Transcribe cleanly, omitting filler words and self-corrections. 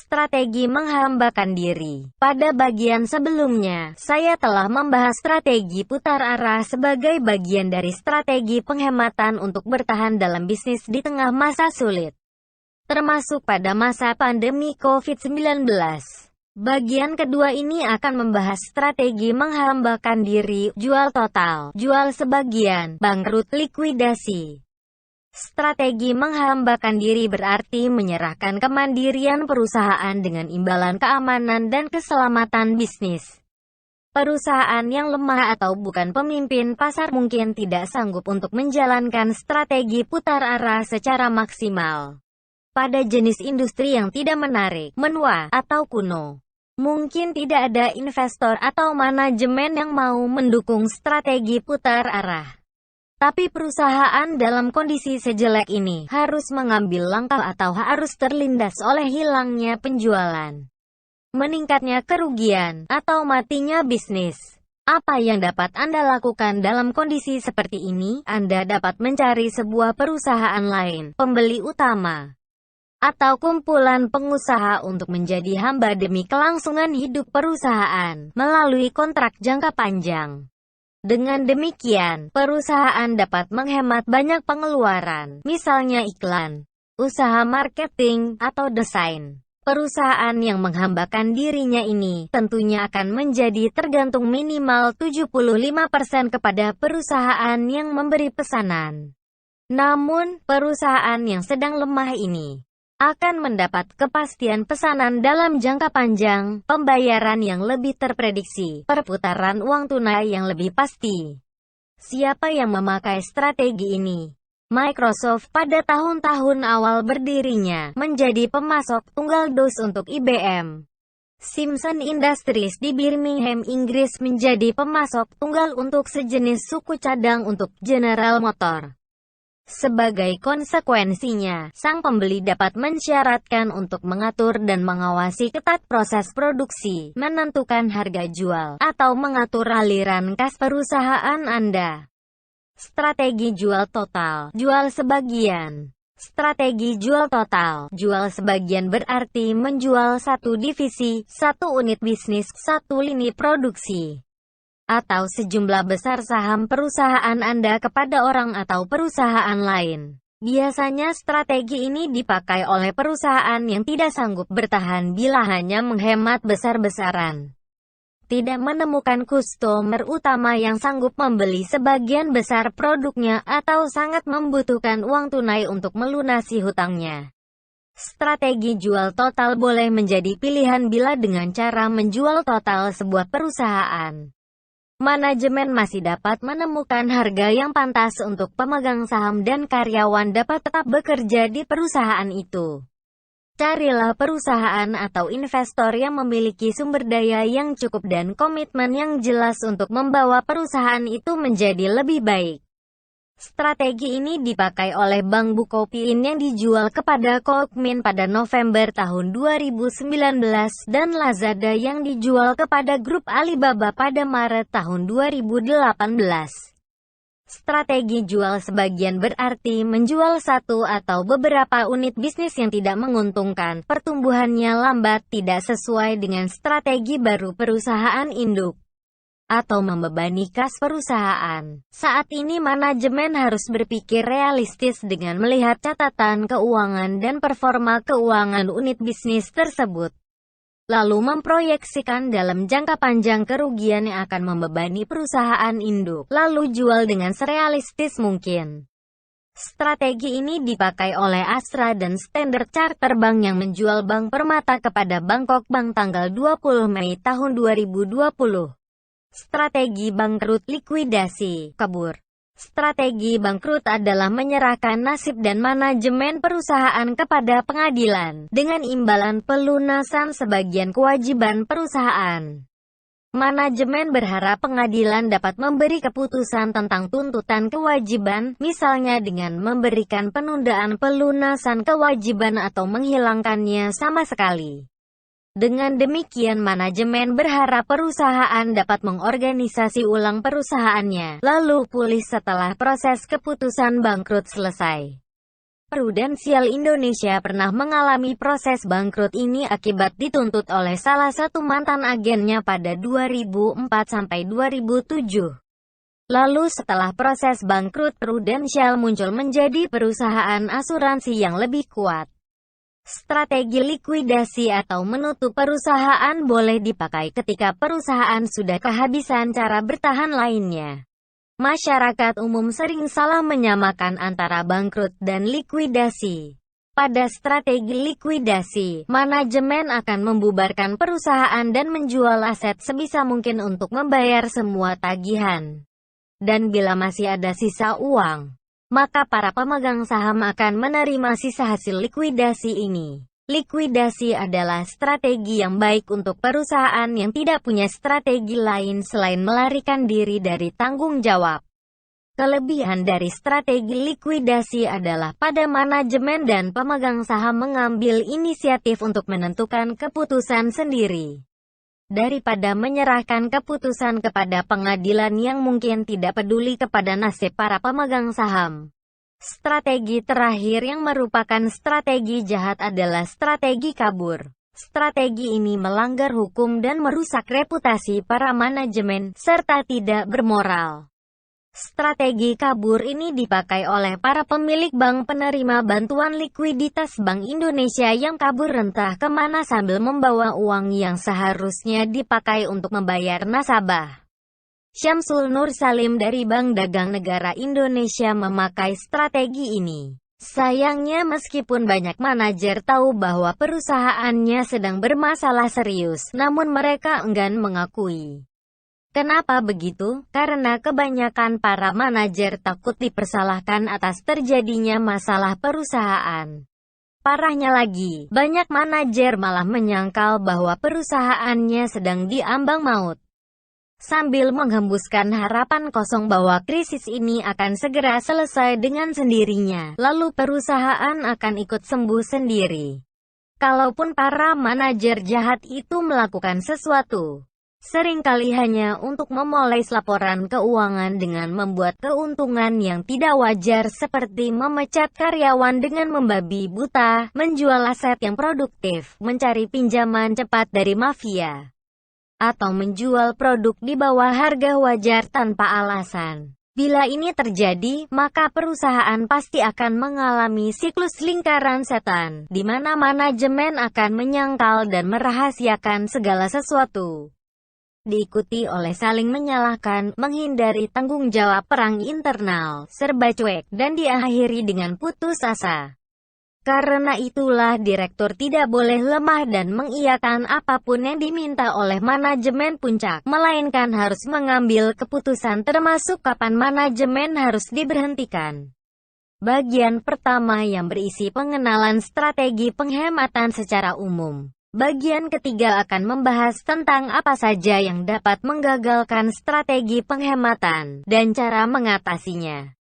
Strategi menghambakan diri. Pada bagian sebelumnya, saya telah membahas strategi putar arah sebagai bagian dari strategi penghematan untuk bertahan dalam bisnis di tengah masa sulit, termasuk pada masa pandemi COVID-19. Bagian kedua ini akan membahas strategi menghambakan diri, jual total, jual sebagian, bangkrut, likuidasi. Strategi menghambakan diri berarti menyerahkan kemandirian perusahaan dengan imbalan keamanan dan keselamatan bisnis. Perusahaan yang lemah atau bukan pemimpin pasar mungkin tidak sanggup untuk menjalankan strategi putar arah secara maksimal. Pada jenis industri yang tidak menarik, menua, atau kuno, mungkin tidak ada investor atau manajemen yang mau mendukung strategi putar arah. Tapi perusahaan dalam kondisi sejelek ini harus mengambil langkah atau harus terlindas oleh hilangnya penjualan, meningkatnya kerugian, atau matinya bisnis. Apa yang dapat Anda lakukan dalam kondisi seperti ini? Anda dapat mencari sebuah perusahaan lain, pembeli utama, atau kumpulan pengusaha untuk menjadi hamba demi kelangsungan hidup perusahaan melalui kontrak jangka panjang. Dengan demikian, perusahaan dapat menghemat banyak pengeluaran, misalnya iklan, usaha marketing, atau desain. Perusahaan yang menghambakan dirinya ini tentunya akan menjadi tergantung minimal 75% kepada perusahaan yang memberi pesanan. Namun, perusahaan yang sedang lemah ini akan mendapat kepastian pesanan dalam jangka panjang, pembayaran yang lebih terprediksi, perputaran uang tunai yang lebih pasti. Siapa yang memakai strategi ini? Microsoft pada tahun-tahun awal berdirinya menjadi pemasok tunggal DOS untuk IBM. Simpson Industries di Birmingham, Inggris menjadi pemasok tunggal untuk sejenis suku cadang untuk General Motors. Sebagai konsekuensinya, sang pembeli dapat mensyaratkan untuk mengatur dan mengawasi ketat proses produksi, menentukan harga jual, atau mengatur aliran kas perusahaan Anda. Strategi jual total, jual sebagian. Strategi jual total, jual sebagian berarti menjual satu divisi, satu unit bisnis, satu lini produksi, atau sejumlah besar saham perusahaan Anda kepada orang atau perusahaan lain. Biasanya strategi ini dipakai oleh perusahaan yang tidak sanggup bertahan bila hanya menghemat besar-besaran, tidak menemukan customer utama yang sanggup membeli sebagian besar produknya, atau sangat membutuhkan uang tunai untuk melunasi hutangnya. Strategi jual total boleh menjadi pilihan bila dengan cara menjual total sebuah perusahaan, manajemen masih dapat menemukan harga yang pantas untuk pemegang saham dan karyawan dapat tetap bekerja di perusahaan itu. Carilah perusahaan atau investor yang memiliki sumber daya yang cukup dan komitmen yang jelas untuk membawa perusahaan itu menjadi lebih baik. Strategi ini dipakai oleh Bank Bukopin yang dijual kepada Cookmin pada November tahun 2019 dan Lazada yang dijual kepada grup Alibaba pada Maret tahun 2018. Strategi jual sebagian berarti menjual satu atau beberapa unit bisnis yang tidak menguntungkan, pertumbuhannya lambat, tidak sesuai dengan strategi baru perusahaan induk, atau membebani kas perusahaan. Saat ini manajemen harus berpikir realistis dengan melihat catatan keuangan dan performa keuangan unit bisnis tersebut, lalu memproyeksikan dalam jangka panjang kerugian yang akan membebani perusahaan induk, lalu jual dengan serealistis mungkin. Strategi ini dipakai oleh Astra dan Standard Chartered Bank yang menjual Bank Permata kepada Bangkok Bank tanggal 20 Mei tahun 2020. Strategi bangkrut, likuidasi, kabur. Strategi bangkrut adalah menyerahkan nasib dan manajemen perusahaan kepada pengadilan, dengan imbalan pelunasan sebagian kewajiban perusahaan. Manajemen berharap pengadilan dapat memberi keputusan tentang tuntutan kewajiban, misalnya dengan memberikan penundaan pelunasan kewajiban atau menghilangkannya sama sekali. Dengan demikian manajemen berharap perusahaan dapat mengorganisasi ulang perusahaannya, lalu pulih setelah proses keputusan bangkrut selesai. Prudensial Indonesia pernah mengalami proses bangkrut ini akibat dituntut oleh salah satu mantan agennya pada 2004-2007. Lalu setelah proses bangkrut, Prudensial muncul menjadi perusahaan asuransi yang lebih kuat. Strategi likuidasi atau menutup perusahaan boleh dipakai ketika perusahaan sudah kehabisan cara bertahan lainnya. Masyarakat umum sering salah menyamakan antara bangkrut dan likuidasi. Pada strategi likuidasi, manajemen akan membubarkan perusahaan dan menjual aset sebisa mungkin untuk membayar semua tagihan. Dan bila masih ada sisa uang, maka para pemegang saham akan menerima sisa hasil likuidasi ini. Likuidasi adalah strategi yang baik untuk perusahaan yang tidak punya strategi lain selain melarikan diri dari tanggung jawab. Kelebihan dari strategi likuidasi adalah pada manajemen dan pemegang saham mengambil inisiatif untuk menentukan keputusan sendiri. Daripada menyerahkan keputusan kepada pengadilan yang mungkin tidak peduli kepada nasib para pemegang saham. Strategi terakhir yang merupakan strategi jahat adalah strategi kabur. Strategi ini melanggar hukum dan merusak reputasi para manajemen, serta tidak bermoral. Strategi kabur ini dipakai oleh para pemilik bank penerima bantuan likuiditas Bank Indonesia yang kabur entah kemana sambil membawa uang yang seharusnya dipakai untuk membayar nasabah. Syamsul Nur Salim dari Bank Dagang Negara Indonesia memakai strategi ini. Sayangnya meskipun banyak manajer tahu bahwa perusahaannya sedang bermasalah serius, namun mereka enggan mengakui. Kenapa begitu? Karena kebanyakan para manajer takut dipersalahkan atas terjadinya masalah perusahaan. Parahnya lagi, banyak manajer malah menyangkal bahwa perusahaannya sedang diambang maut. Sambil menghembuskan harapan kosong bahwa krisis ini akan segera selesai dengan sendirinya, lalu perusahaan akan ikut sembuh sendiri. Kalaupun para manajer jahat itu melakukan sesuatu, seringkali hanya untuk memoles laporan keuangan dengan membuat keuntungan yang tidak wajar seperti memecat karyawan dengan membabi buta, menjual aset yang produktif, mencari pinjaman cepat dari mafia, atau menjual produk di bawah harga wajar tanpa alasan. Bila ini terjadi, maka perusahaan pasti akan mengalami siklus lingkaran setan, di mana manajemen akan menyangkal dan merahasiakan segala sesuatu. Diikuti oleh saling menyalahkan, menghindari tanggung jawab, perang internal, serba cuek, dan diakhiri dengan putus asa. Karena itulah direktur tidak boleh lemah dan mengiyakan apapun yang diminta oleh manajemen puncak, melainkan harus mengambil keputusan termasuk kapan manajemen harus diberhentikan. Bagian pertama yang berisi pengenalan strategi penghematan secara umum. Bagian ketiga akan membahas tentang apa saja yang dapat menggagalkan strategi penghematan, dan cara mengatasinya.